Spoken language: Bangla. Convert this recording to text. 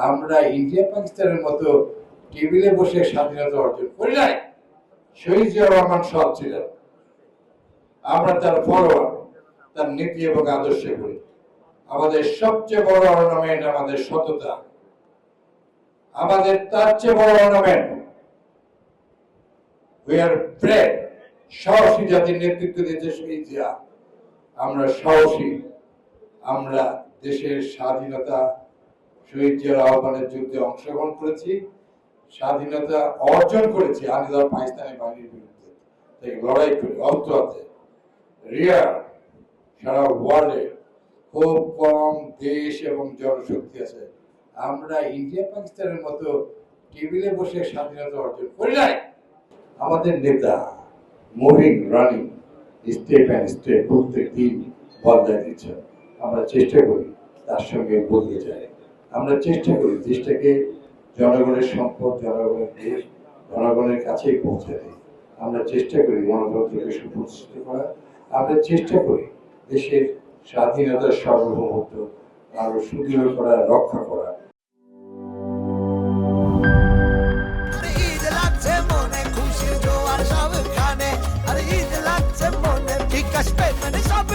আমরা ইন্ডিয়া পাকিস্তানের মতো টেবিলে বসে স্বাধীনতা অর্জন করি নাই। শহীদ জিয়াউর রহমান সৎ ছিলেন, আমরা তার ফলোয়ার, তার নীতি এবং আদর্শে করি। আমাদের সবচেয়ে বড় অর্নামেন্ট আমাদের সততা, আমাদের তার চেয়ে বড় অর্নামেন্ট উই আর ব্রেভ। সাহসী জাতির নেতৃত্ব দিয়েছে শহীদ জিয়া। আমরা সাহসী, আমরা দেশের স্বাধীনতা শহীদ জিয়ার আহ্বানের যুদ্ধে অংশগ্রহণ করেছি, স্বাধীনতা অর্জন করেছি আনিদার পাকিস্তানি বাহিনীর বিরুদ্ধে থেকে লড়াই করে অস্ত্র হাতে। রিয়ার সারা ওয়ার্ল্ডে খুব কম দেশ এবং জনশক্তি আছে। আমরা ইন্ডিয়া পাকিস্তানের মতো টেবিলে বসে স্বাধীনতা অর্জন করি নাই। আমাদের নেতা moving running step and step প্রত্যেক দিন বদলায় দিচ্ছেন। আমরা চেষ্টা করি তার সঙ্গে বদলে যায়। আমরা চেষ্টা করি দেশটাকে জনগণের সম্পদ, জনগণের দেশ, জনগণের কাছেই পৌঁছে দিই। আমরা চেষ্টা করি গণতন্ত্রকে সুপ্রতিষ্ঠিত করা। আমরা চেষ্টা করি দেশের স্বাধীনতার সার্বভৌমত্ব আরো সুদৃঢ় করা, রক্ষা করা। খুশি জোয়ার সব খানে আর ঈদ লাগছে মনে বিকাশ পেমেন্ট সব